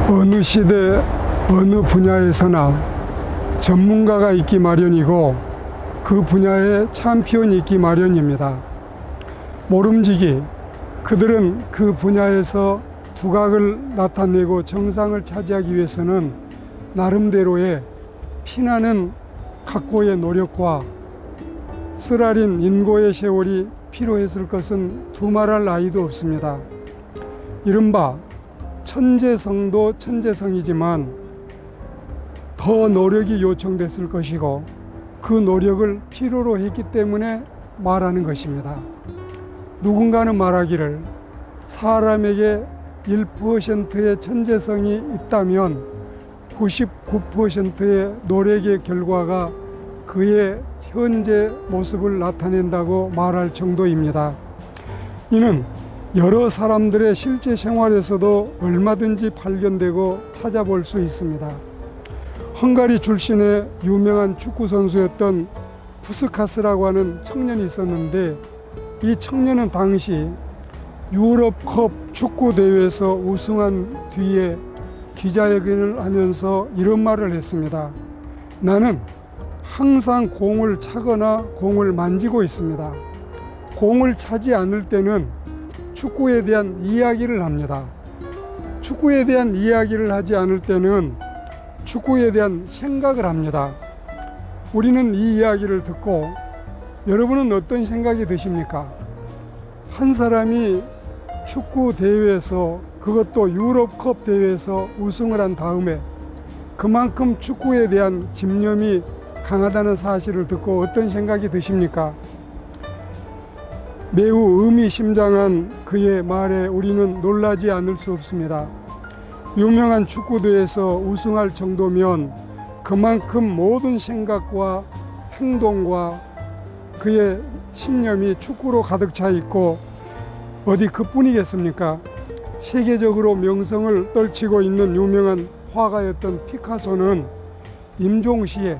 어느 시대 어느 분야에서나 전문가가 있기 마련이고 그 분야에 챔피언이 있기 마련입니다. 모름지기 그들은 그 분야에서 두각을 나타내고 정상을 차지하기 위해서는 나름대로의 피나는 각고의 노력과 쓰라린 인고의 세월이 필요했을 것은 두말할 나위도 없습니다. 이른바 천재성도 천재성이지만 더 노력이 요청됐을 것이고 그 노력을 필요로 했기 때문에 말하는 것입니다. 누군가는 말하기를 사람에게 1%의 천재성이 있다면 99%의 노력의 결과가 그의 현재 모습을 나타낸다고 말할 정도입니다. 이는 여러 사람들의 실제 생활에서도 얼마든지 발견되고 찾아볼 수 있습니다. 헝가리 출신의 유명한 축구 선수였던 푸스카스라고 하는 청년이 있었는데 이 청년은 당시 유럽컵 축구 대회에서 우승한 뒤에 기자회견을 하면서 이런 말을 했습니다. 나는 항상 공을 차거나 공을 만지고 있습니다. 공을 차지 않을 때는 축구에 대한 이야기를 합니다. 축구에 대한 이야기를 하지 않을 때는 축구에 대한 생각을 합니다. 우리는 이 이야기를 듣고 여러분은 어떤 생각이 드십니까? 한 사람이 축구 대회에서 그것도 유럽컵 대회에서 우승을 한 다음에 그만큼 축구에 대한 집념이 강하다는 사실을 듣고 어떤 생각이 드십니까? 매우 의미심장한 그의 말에 우리는 놀라지 않을 수 없습니다. 유명한 축구대회에서 우승할 정도면 그만큼 모든 생각과 행동과 그의 신념이 축구로 가득 차 있고 어디 그뿐이겠습니까? 세계적으로 명성을 떨치고 있는 유명한 화가였던 피카소는 임종시에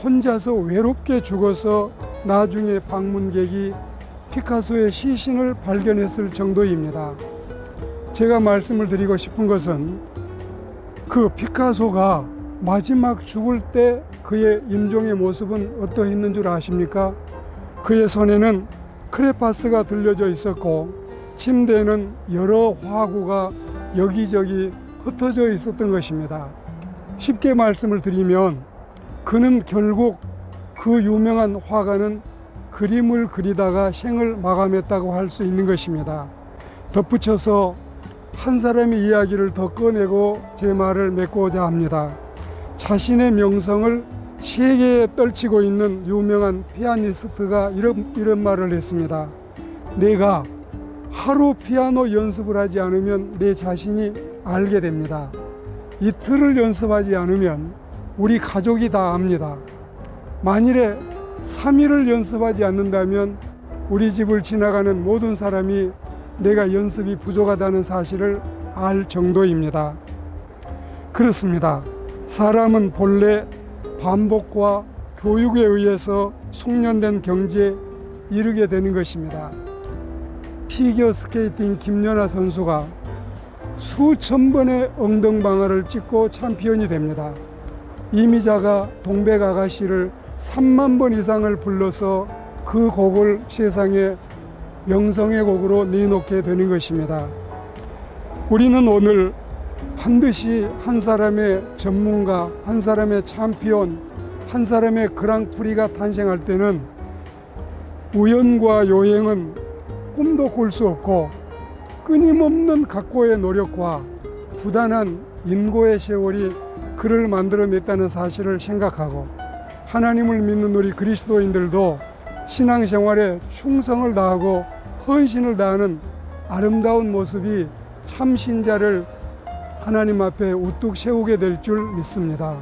혼자서 외롭게 죽어서 나중에 방문객이 피카소의 시신을 발견했을 정도입니다. 제가 말씀을 드리고 싶은 것은 그 피카소가 마지막 죽을 때 그의 임종의 모습은 어떠했는 줄 아십니까? 그의 손에는 크레파스가 들려져 있었고 침대에는 여러 화구가 여기저기 흩어져 있었던 것입니다. 쉽게 말씀을 드리면 그는 결국 그 유명한 화가는 그림을 그리다가 생을 마감했다고 할 수 있는 것입니다. 덧붙여서 한 사람의 이야기를 더 꺼내고 제 말을 맺고자 합니다. 자신의 명성을 세계에 떨치고 있는 유명한 피아니스트가 이런 말을 했습니다. 내가 하루 피아노 연습을 하지 않으면 내 자신이 알게 됩니다. 이틀을 연습하지 않으면 우리 가족이 다 압니다. 만일에 3일을 연습하지 않는다면 우리 집을 지나가는 모든 사람이 내가 연습이 부족하다는 사실을 알 정도입니다. 그렇습니다. 사람은 본래 반복과 교육에 의해서 숙련된 경지에 이르게 되는 것입니다. 피겨 스케이팅 김연아 선수가 수천 번의 엉덩방아를 찍고 챔피언이 됩니다. 이미자가 동백 아가씨를 3만 번 이상을 불러서 그 곡을 세상에 명성의 곡으로 내놓게 되는 것입니다. 우리는 오늘 반드시 한 사람의 전문가, 한 사람의 챔피언, 한 사람의 그랑프리가 탄생할 때는 우연과 요행은 꿈도 꿀 수 없고 끊임없는 각고의 노력과 부단한 인고의 세월이 그를 만들어냈다는 사실을 생각하고 하나님을 믿는 우리 그리스도인들도 신앙생활에 충성을 다하고 헌신을 다하는 아름다운 모습이 참 신자를 하나님 앞에 우뚝 세우게 될 줄 믿습니다.